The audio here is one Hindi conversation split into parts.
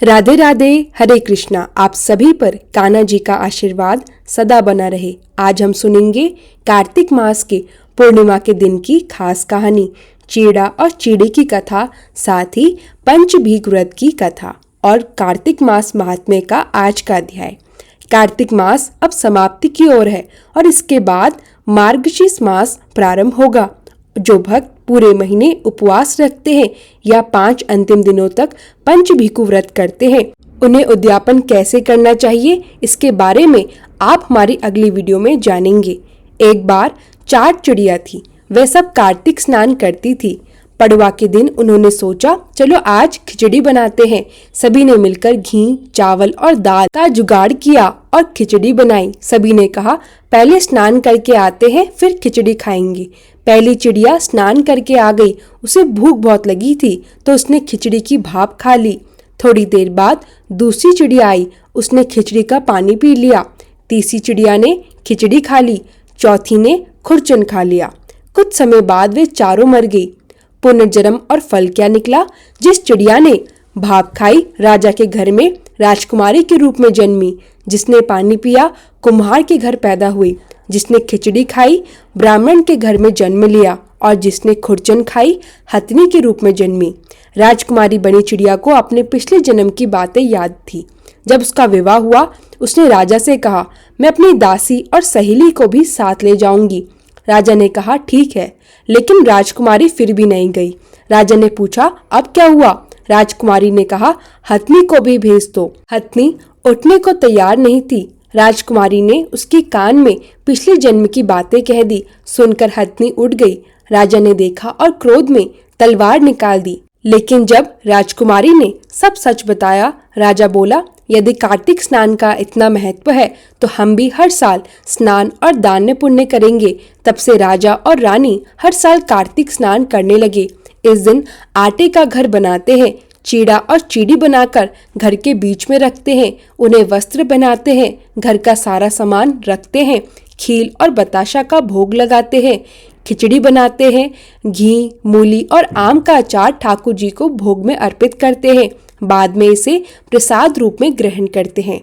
राधे राधे, हरे कृष्णा। आप सभी पर कान्हा जी का आशीर्वाद सदा बना रहे। आज हम सुनेंगे कार्तिक मास के पूर्णिमा के दिन की खास कहानी, चीड़ा और चीड़ी की कथा, साथ ही पंचभीग व्रत की कथा और कार्तिक मास महात्म्य का आज का अध्याय। कार्तिक मास अब समाप्ति की ओर है और इसके बाद मार्गशीर्ष मास प्रारंभ होगा। जो भक्त पूरे महीने उपवास रखते हैं या 5 अंतिम दिनों तक पंचभीकु व्रत करते हैं, उन्हें उद्यापन कैसे करना चाहिए, इसके बारे में आप हमारी अगली वीडियो में जानेंगे। एक बार 4 चिड़िया थी। वे सब कार्तिक स्नान करती थी। पड़वा के दिन उन्होंने सोचा, चलो आज खिचड़ी बनाते हैं। सभी ने मिलकर घी, चावल और दाल का जुगाड़ किया और खिचड़ी बनाई। सभी ने कहा, पहले स्नान करके आते हैं, फिर खिचड़ी खाएंगे। पहली चिड़िया स्नान करके आ गई। उसे भूख बहुत लगी थी तो उसने खिचड़ी की भाप खा ली। थोड़ी देर बाद दूसरी चिड़िया आई। उसने खिचड़ी का पानी पी लिया। तीसरी चिड़िया ने खिचड़ी खा ली। चौथी ने खुरचन खा लिया। कुछ समय बाद वे चारों मर गई। पुनर्जन्म और फल क्या निकला? जिस चिड़िया ने भाप खाई, राजा के घर में राजकुमारी के रूप में जन्मी। जिसने पानी पिया, कुम्हार के घर पैदा हुई। जिसने खिचड़ी खाई, ब्राह्मण के घर में जन्म लिया। और जिसने खुरचन खाई, हथनी के रूप में जन्मी। राजकुमारी बनी चिड़िया को अपने पिछले जन्म की बातें याद थी। जब उसका विवाह हुआ, उसने राजा से कहा, मैं अपनी दासी और सहेली को भी साथ ले जाऊंगी। राजा ने कहा, ठीक है, लेकिन राजकुमारी फिर भी नहीं गई। राजा ने पूछा, अब क्या हुआ? राजकुमारी ने कहा, हथनी को भी भेज दो। हथनी उठने को तैयार नहीं थी। राजकुमारी ने उसके कान में पिछले जन्म की बातें कह दी। सुनकर हथनी उठ गई। राजा ने देखा और क्रोध में तलवार निकाल दी। लेकिन जब राजकुमारी ने सब सच बताया, राजा बोला, यदि कार्तिक स्नान का इतना महत्व है तो हम भी हर साल स्नान और दान पुण्य करेंगे। तब से राजा और रानी हर साल कार्तिक स्नान करने लगे। इस दिन आटे का घर बनाते हैं। चीड़ा और चीड़ी बनाकर घर के बीच में रखते हैं। उन्हें वस्त्र बनाते हैं। घर का सारा सामान रखते हैं। खील और बताशा का भोग लगाते हैं। खिचड़ी बनाते हैं। घी, मूली और आम का अचार ठाकुर जी को भोग में अर्पित करते हैं। बाद में इसे प्रसाद रूप में ग्रहण करते हैं।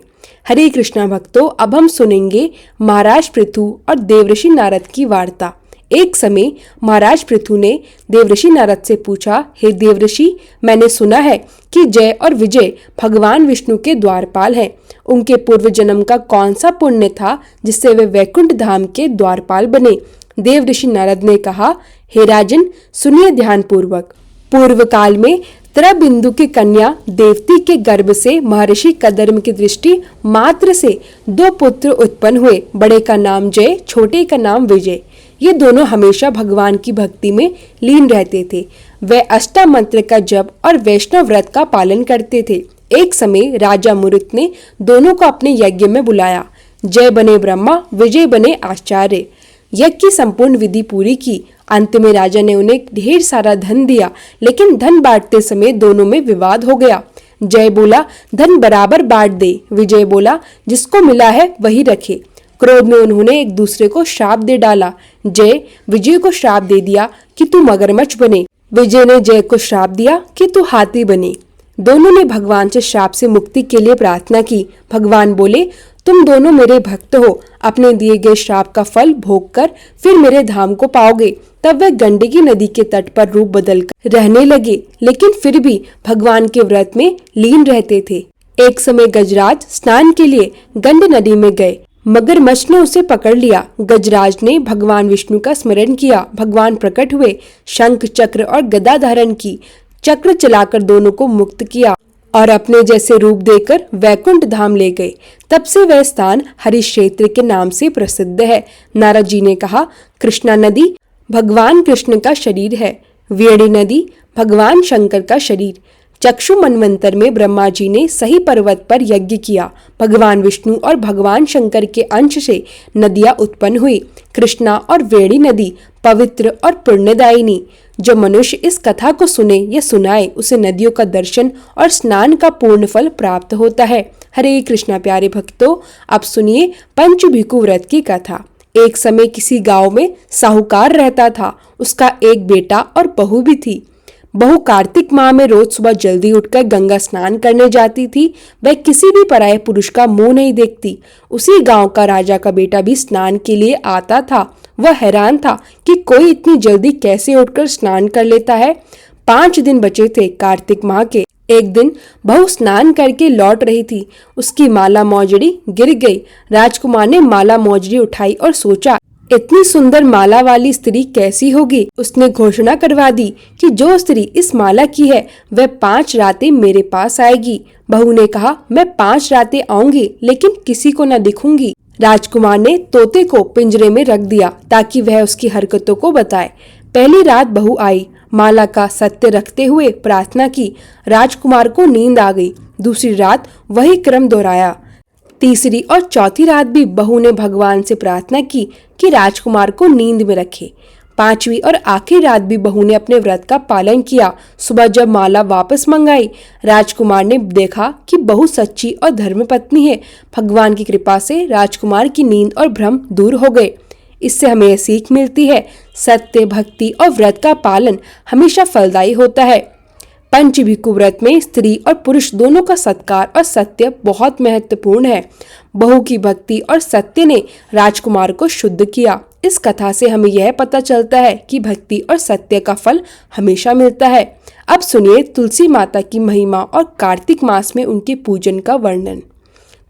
हरे कृष्णा भक्तों, अब हम सुनेंगे महाराज पृथु और देवर्षि नारद की वार्ता। एक समय महाराज पृथु ने देवर्षि नारद से पूछा, हे देवर्षि, मैंने सुना है कि जय और विजय भगवान विष्णु के द्वारपाल हैं। उनके पूर्व जन्म का कौन सा पुण्य था जिससे वे वैकुंठ धाम के द्वारपाल बने? देवर्षि नारद ने कहा, हे राजन, सुनिए ध्यान पूर्वक। पूर्व काल में त्रबिंदु की कन्या देवती के गर्भ से महर्षि कदर्म की दृष्टि मात्र से 2 पुत्र उत्पन्न हुए। बड़े का नाम जय, छोटे का नाम विजय। ये दोनों हमेशा भगवान की भक्ति में लीन रहते थे। वे अष्टमंत्र का जप और वैष्णव व्रत का पालन करते थे। एक समय राजा मुरुत ने दोनों को अपने यज्ञ में बुलाया। जय बने ब्रह्मा, विजय बने आचार्य। यज्ञ की संपूर्ण विधि पूरी की। अंत में राजा ने उन्हें ढेर सारा धन दिया, लेकिन धन बांटते समय दोनों में विवाद हो गया। जय बोला, धन बराबर बांट दे। विजय बोला, जिसको मिला है वही रखे। क्रोध में उन्होंने एक दूसरे को श्राप दे डाला। जय विजय को श्राप दे दिया कि तू मगरमच्छ बने। विजय ने जय को श्राप दिया कि तू हाथी बने। दोनों ने भगवान से श्राप से मुक्ति के लिए प्रार्थना की। भगवान बोले, तुम दोनों मेरे भक्त हो। अपने दिए गए श्राप का फल भोग कर फिर मेरे धाम को पाओगे। तब वे गंडकी नदी के तट पर रूप बदलकर रहने लगे, लेकिन फिर भी भगवान के व्रत में लीन रहते थे। एक समय गजराज स्नान के लिए गंड नदी में गए। मगरमच्छ ने उसे पकड़ लिया। गजराज ने भगवान विष्णु का स्मरण किया। भगवान प्रकट हुए, शंख, चक्र और गदा धारण की। चक्र चलाकर दोनों को मुक्त किया और अपने जैसे रूप देकर वैकुंठ धाम ले गए। तब से वह स्थान हरिक्षेत्र के नाम से प्रसिद्ध है। नारद जी ने कहा, कृष्णा नदी भगवान कृष्ण का शरीर है। वेणी नदी भगवान शंकर का शरीर। चक्षु मनवंतर में ब्रह्मा जी ने सही पर्वत पर यज्ञ किया। भगवान विष्णु और भगवान शंकर के अंश से नदियां उत्पन्न हुई। कृष्णा और वेणी नदी पवित्र और पुण्यदायिनी। जो मनुष्य इस कथा को सुने या सुनाए, उसे नदियों का दर्शन और स्नान का पूर्ण फल प्राप्त होता है। हरे कृष्णा प्यारे भक्तों, अब सुनिए पंचभीकु व्रत की कथा। एक समय किसी गांव में साहूकार रहता था। उसका एक बेटा और बहू भी थी। बहू कार्तिक माह में रोज सुबह जल्दी उठकर गंगा स्नान करने जाती थी। वह किसी भी पराये पुरुष का मुंह नहीं देखती। उसी गांव का राजा का बेटा भी स्नान के लिए आता था। वह हैरान था कि कोई इतनी जल्दी कैसे उठकर स्नान कर लेता है। 5 दिन बचे थे कार्तिक माह के। एक दिन बहू स्नान करके लौट रही थी। उसकी माला मौजड़ी गिर गई। राजकुमार ने माला मौजड़ी उठाई और सोचा, इतनी सुंदर माला वाली स्त्री कैसी होगी। उसने घोषणा करवा दी कि जो स्त्री इस माला की है वह 5 रातें मेरे पास आएगी। बहू ने कहा, मैं 5 रातें आऊंगी लेकिन किसी को न दिखूंगी। राजकुमार ने तोते को पिंजरे में रख दिया ताकि वह उसकी हरकतों को बताए। पहली रात बहू आई, माला का सत्य रखते हुए प्रार्थना की। राजकुमार को नींद आ गई। दूसरी रात वही क्रम दोहराया। तीसरी और चौथी रात भी बहू ने भगवान से प्रार्थना की कि राजकुमार को नींद में रखे। 5वीं और आखिरी रात भी बहू ने अपने व्रत का पालन किया। सुबह जब माला वापस मंगाई, राजकुमार ने देखा कि बहू सच्ची और धर्मपत्नी है। भगवान की कृपा से राजकुमार की नींद और भ्रम दूर हो गए। इससे हमें यह सीख मिलती है, सत्य, भक्ति और व्रत का पालन हमेशा फलदायी होता है। पंचभिकु व्रत में स्त्री और पुरुष दोनों का सत्कार और सत्य बहुत महत्वपूर्ण है। बहू की भक्ति और सत्य ने राजकुमार को शुद्ध किया। इस कथा से हमें यह पता चलता है कि भक्ति और सत्य का फल हमेशा मिलता है। अब सुनिए तुलसी माता की महिमा और कार्तिक मास में उनके पूजन का वर्णन।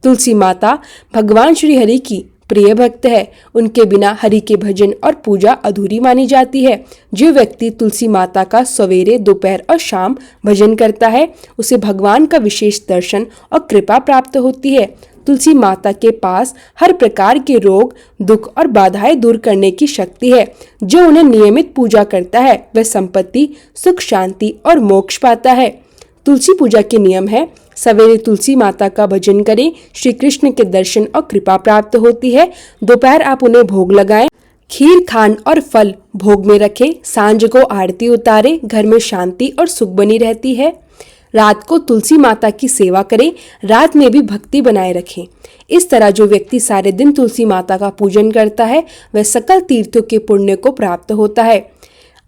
तुलसी माता भगवान श्री हरि की प्रिय भक्त है। उनके बिना हरि के भजन और पूजा अधूरी मानी जाती है। जो व्यक्ति तुलसी माता का सवेरे, दोपहर और शाम भजन करता है, उसे भगवान का विशेष दर्शन और कृपा प्राप्त होती है। तुलसी माता के पास हर प्रकार के रोग, दुख और बाधाएं दूर करने की शक्ति है। जो उन्हें नियमित पूजा करता है वह संपत्ति, सुख, शांति और मोक्ष पाता है। तुलसी पूजा के नियम है, सवेरे तुलसी माता का भजन करें, श्री कृष्ण के दर्शन और कृपा प्राप्त होती है। दोपहर आप उन्हें भोग लगाएं, खीर, खांड और फल भोग में रखें। सांझ को आरती उतारें, घर में शांति और सुख बनी रहती है। रात को तुलसी माता की सेवा करें, रात में भी भक्ति बनाए रखें। इस तरह जो व्यक्ति सारे दिन तुलसी माता का पूजन करता है वह सकल तीर्थों के पुण्य को प्राप्त होता है।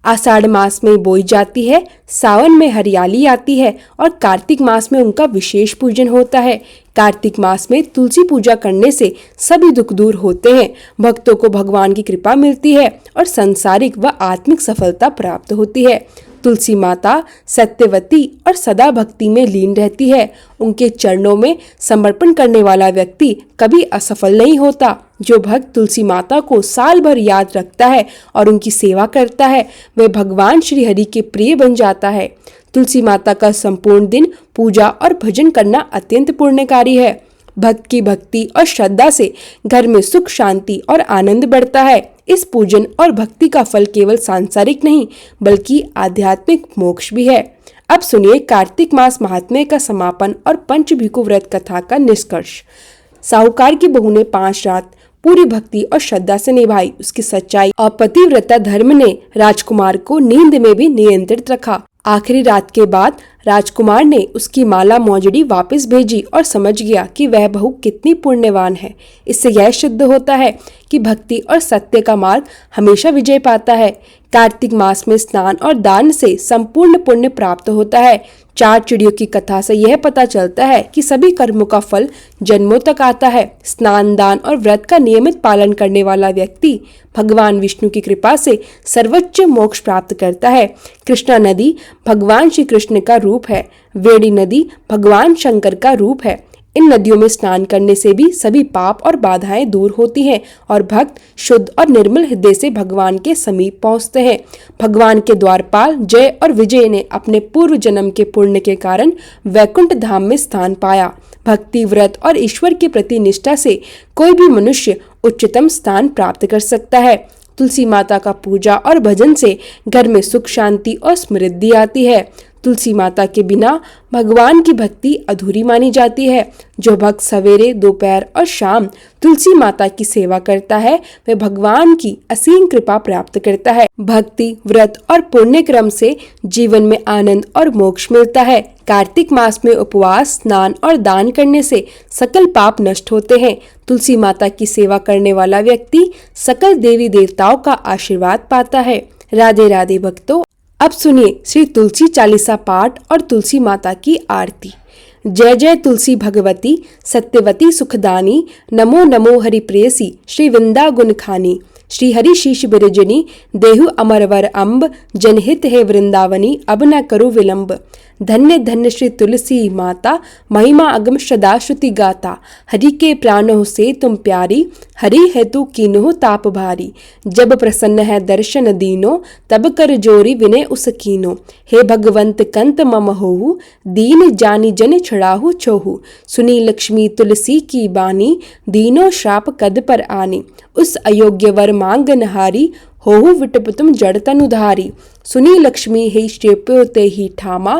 आषाढ़ मास में बोई जाती है, सावन में हरियाली आती है और कार्तिक मास में उनका विशेष पूजन होता है। कार्तिक मास में तुलसी पूजा करने से सभी दुख दूर होते हैं, भक्तों को भगवान की कृपा मिलती है और सांसारिक व आत्मिक सफलता प्राप्त होती है। तुलसी माता सत्यवती और सदा भक्ति में लीन रहती है। उनके चरणों में समर्पण करने वाला व्यक्ति कभी असफल नहीं होता। जो भक्त तुलसी माता को साल भर याद रखता है और उनकी सेवा करता है वह भगवान श्री हरि के प्रिय बन जाता है। तुलसी माता का संपूर्ण दिन पूजा और भजन करना अत्यंत पुण्यकारी है। भक्त की भक्ति और श्रद्धा से घर में सुख, शांति और आनंद बढ़ता है। इस पूजन और भक्ति का फल केवल सांसारिक नहीं बल्कि आध्यात्मिक मोक्ष भी है। अब सुनिए कार्तिक मास महात्म्य का समापन और पंचभिकु व्रत कथा का निष्कर्ष। साहूकार की बहू ने 5 रात पूरी भक्ति और श्रद्धा से निभाई। उसकी सच्चाई और पतिव्रता धर्म ने राजकुमार को नींद में भी नियंत्रित रखा। आखिरी रात के बाद राजकुमार ने उसकी माला मौजड़ी वापस भेजी और समझ गया कि वह बहू कितनी पुण्यवान है। इससे यह सिद्ध होता है कि भक्ति और सत्य का मार्ग हमेशा विजय पाता है। कार्तिक मास में स्नान और दान से संपूर्ण पुण्य प्राप्त होता है। 4 चिड़ियों की कथा से यह पता चलता है कि सभी कर्मों का फल जन्मों तक आता है। स्नान, दान और व्रत का नियमित पालन करने वाला व्यक्ति भगवान विष्णु की कृपा से सर्वोच्च मोक्ष प्राप्त करता है। कृष्णा नदी भगवान श्री कृष्ण का रूप है। वेणी नदी भगवान शंकर का रूप है। इन नदियों में स्नान करने से भी सभी पाप और बाधाएं दूर होती हैं और भक्त शुद्ध और निर्मल हृदय से भगवान के समीप पहुंचते हैं। भगवान के द्वारपाल जय और विजय ने अपने पूर्व जन्म के पुण्य के कारण वैकुंठ धाम में स्थान पाया। भक्ति, व्रत और ईश्वर के प्रति निष्ठा से कोई भी मनुष्य उच्चतम स्थान प्राप्त कर सकता है। तुलसी माता का पूजा और भजन से घर में सुख, शांति और समृद्धि आती है। तुलसी माता के बिना भगवान की भक्ति अधूरी मानी जाती है। जो भक्त सवेरे, दोपहर और शाम तुलसी माता की सेवा करता है वह भगवान की असीम कृपा प्राप्त करता है। भक्ति, व्रत और पुण्य क्रम से जीवन में आनंद और मोक्ष मिलता है। कार्तिक मास में उपवास, स्नान और दान करने से सकल पाप नष्ट होते हैं। तुलसी माता की सेवा करने वाला व्यक्ति सकल देवी देवताओं का आशीर्वाद पाता है। राधे राधे भक्तों, अब सुनिए श्री तुलसी चालीसा पाठ और तुलसी माता की आरती। जय जय तुलसी भगवती सत्यवती सुखदानी, नमो नमो हरि प्रेयसी श्री वृंदा गुण खानी। श्री हरि शीश बिरजनी देहु अमरवर अम्ब, जनहित है वृंदावनी अब न करो विलंब। धन्य धन्य श्री तुलसी माता, महिमा अगम सदा श्रुति गाता। हरि के प्राणों से तुम प्यारी, हरि है तू कीन्हो ताप भारी। जब प्रसन्न है दर्शन दीनो, तब कर जोरी विनय उस कीनो। हे भगवंत कंत मम होहु, दीन जानी जन छड़ाहु छोहु। सुनी लक्ष्मी तुलसी की बानी, दीनो श्राप कद पर आनी। उस अयोग्य वर मांगन हारी, होहु विटप तुम जड़ तनुधारी। सुनी लक्ष्मी हे श्रेप्यो ते ही ठामा,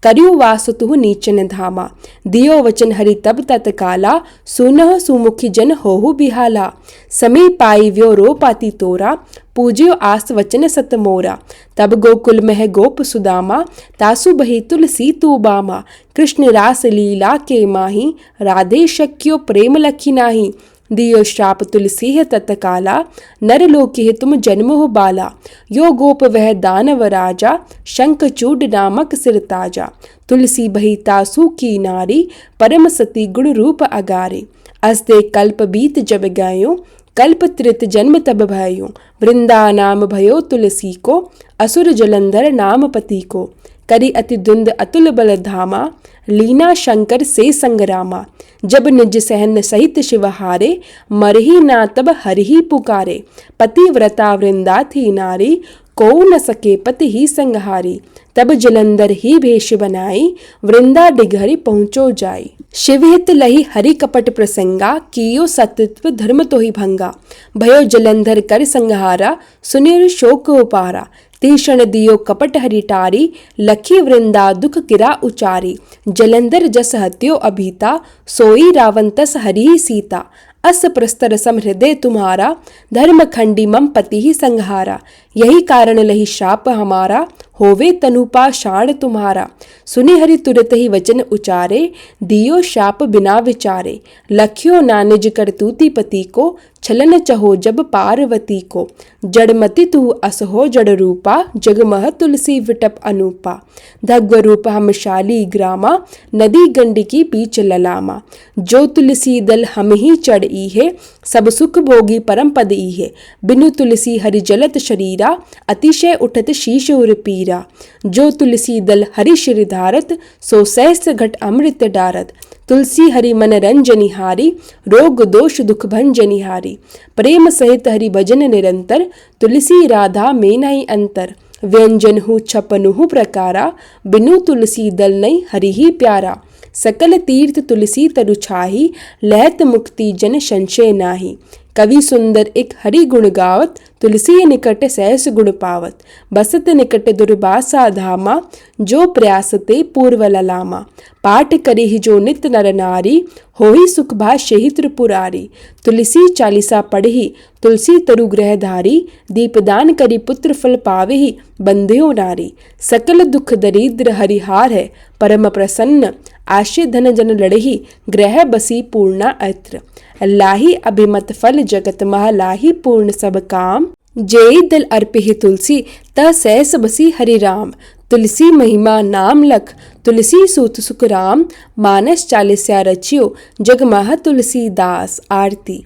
करियो वासु तुहु नीचन धामा। दियो वचन हरि तब तत्काला, सुनह सुमुखी जन होहु बिहाला। समी पाई व्यो रो पाती तोरा, पूज्यो आस वचन सत मोरा। तब गोकुल मह गोप सुदामा, तासु बही तुलसी तू बामा। कृष्ण रास लीला के माही, राधे शक्यो प्रेम लखी नाही। दियो श्राप तुलसी है तत्काला, नर लोकी है तुम जन्म हो बाला। यो गोप वह दानव राजा, शंखचूड नामक सिर ताजा। तुलसी बही तासु की नारी, परम सती गुण रूप अगारे। अस्ते कल्प बीत जब गयो, कल्प त्रित जन्म तब भयो। वृंदा नाम भयो तुलसी को, असुर जलंधर नाम पति को। करी अति धुंध अतुल बल धामा, लीना शंकर से संग्रामा। जब निज सहन सहित शिव हारे, मरही ना तब हरिही पुकारे। पतिव्रता वृंदा थी नारी, को न सके पति ही संहारी। तब जलंधर ही भेष बनाई, वृंदा डिघरी पहुँचो जाई। शिवहित लही हरि कपट प्रसंगा, कियो सतत्व धर्म तो ही भंगा। भयो जलंधर कर संहारा, सुनिर शोक उपारा। तीषण दियो कपट हरि टारी, लखी वृंदा दुख किरा उचारी। जलंधर जस हत्यो अभीता, सोई रावण तस हरि सीता। अस प्रस्तर सम हृदय तुम्हारा, धर्म खंडी मम पति ही संहारा। यही कारण लही श्राप हमारा, होवे तनुपाषाण तुम्हारा। सुनि हरि तुरत ही वचन उचारे, दियो शाप बिना विचारे। लख्यो नानिज करतूती पति को, छलन चहो जब पार्वती को। जड़मति तू असहो जड़ रूपा, जगमह तुलसी विटप अनूपा। धग्व रूप हम शाली ग्रामा, नदी गंडकी बीच ललामा। जो तुलसी दल हम ही चढ़ ई है, सब सुख भोगी परम पद ई है। बिनु तुलसी हरि जलत शरीरा, अतिशय उठत शीश उर पीरा। जो तुलसी दल हरि शिर धारत, सो सहस घट अमृत डारत। तुलसी हरि मन रंजनिहारी, रोग दोष दुख भंजनिहारी। प्रेम सहित हरि भजन निरंतर, तुलसी राधा में नहीं अंतर। व्यंजन हूँ छपनुहु प्रकारा, बिनु तुलसी दल नहीं हरि ही प्यारा। सकल तीर्थ तुलसी तरु छाही, लहत मुक्ति जन संशय नाही। कवि सुंदर एक हरि गुण गावत, तुलसी निकट सहस गुण पावत। बसत निकट दुर्वासा धामा, जो प्रयासते पूर्व ललामा। पाठ करी ही जो नित नर नारी, होई सुख भाष्य ही त्रिपुरारी। तुलसी चालीसा पढ़ी, तुलसी तरु ग्रहधारी। दीपदान करी पुत्र फल पावेहि, बंध्यो नारी। सकल दुख दरिद्र हरिहार है, परम प्रसन्न। आश्रय धन जन लड़ही, ग्रह बसी पूर्णा अत्र। लाही अभिमत फल जगत मह, लाही पूर्ण सब काम। जेई दल अर्पिहि तुलसी, त सहस बसी हरि राम। तुलसी महिमा नाम लख, तुलसी सूत सुख राम। मानस चालीसा रचियो, जग मह तुलसी दास। आरती।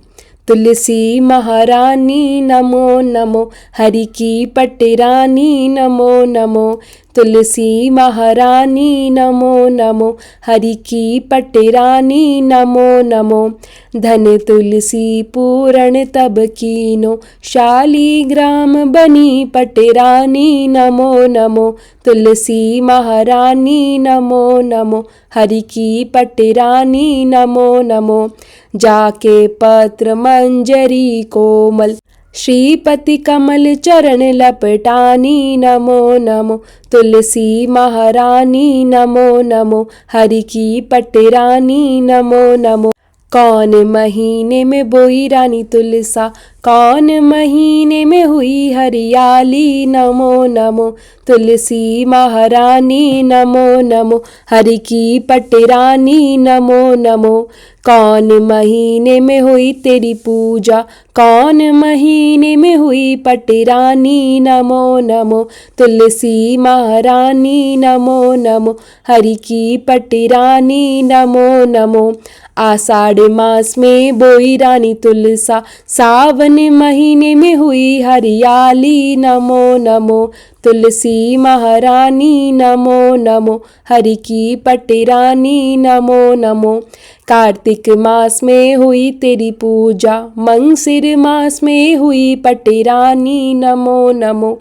तुलसी महारानी नमो नमो, हरि की पटरानी नमो नमो। तुलसी महारानी नमो नमो, हरि की पटरानी नमो नमो। धन तुलसी पूरण तब कीनो, शालीग्राम बनी पटरानी नमो नमो। तुलसी महारानी नमो नमो, हरि की पटरानी नमो नमो। जाके पत्र मंजरी कोमल, श्रीपति कमल चरण लपटानी नमो नमो। तुलसी महारानी नमो नमो, हरि की पटरानी नमो नमो। कौन महीने में बोई रानी तुलसा, कौन महीने में हुई हरियाली, नमो नमो तुलसी महारानी, नमो नमो हरि की पटरानी, नमो नमो। कौन महीने में हुई तेरी पूजा, कौन महीने में हुई पटरानी, नमो नमो तुलसी महारानी, नमो नमो हरि की पटरानी, नमो नमो। आषाढ़ मास में बोई रानी तुलसा, सावन महीने में हुई हरियाली, नमो नमो तुलसी महारानी, नमो नमो हरि की पटरानी, नमो नमो। कार्तिक मास में हुई तेरी पूजा, मंगसिर मास में हुई पटरानी, नमो नमो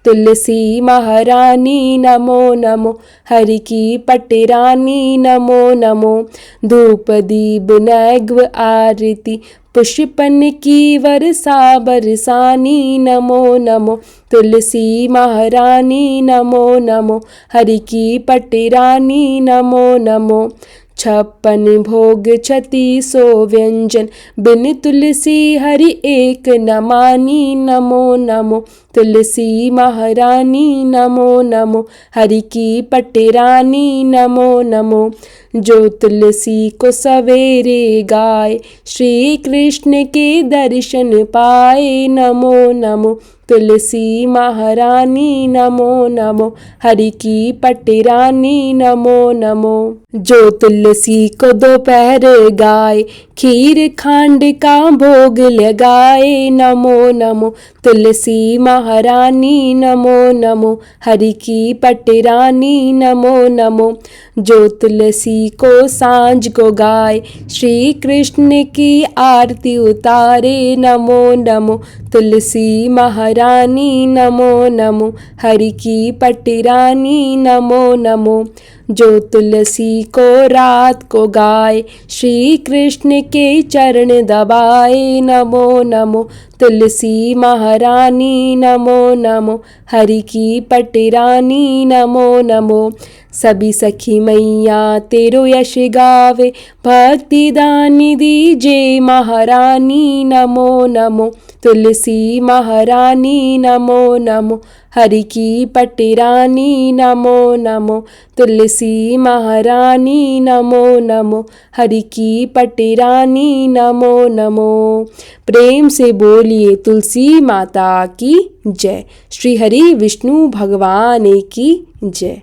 तुलसी महारानी, नमो नमो हरि की पटरानी, नमो नमो। धूप दीप नैग्व आरती पुष्पन की वर्षा बरसानी, नमो नमो तुलसी महारानी, नमो नमो हरि की पटरानी, नमो नमो। 56 भोग 36 व्यंजन, बिन तुलसी हरि एक न मानी, नमो नमो तुलसी महारानी, नमो नमो हरि की पटरानी, नमो नमो। जो तुलसी को सवेरे गाए, श्री कृष्ण के दर्शन पाए, नमो नमो तुलसी महारानी, नमो नमो हरि की पटरानी, नमो नमो। जो तुलसी को दोपहर गाए, खीर खांड का भोग लगाए, नमो नमो तुलसी महारानी, नमो नमो हरि की पटरानी, नमो नमो। जो तुलसी को सांझ को गाए, श्री कृष्ण की आरती उतारे, नमो नमो तुलसी महारानी, नमो नमो हरि की पटरानी, नमो नमो। जो तुलसी को रात को गाए, श्री कृष्ण के चरण दबाए, नमो नमो तुलसी महारानी, नमो नमो हरि की पटरानी, नमो नमो। सभी सखी मैया तेरो यश गावे, भक्ति दानी दीजे महारानी, नमो नमो तुलसी महारानी, नमो नमो हरि की पटरानी, नमो नमो तुलसी महारानी, नमो नमो हरि की पटरानी, नमो नमो। प्रेम से बोलिए तुलसी माता की जय। श्री हरि विष्णु भगवान की जय।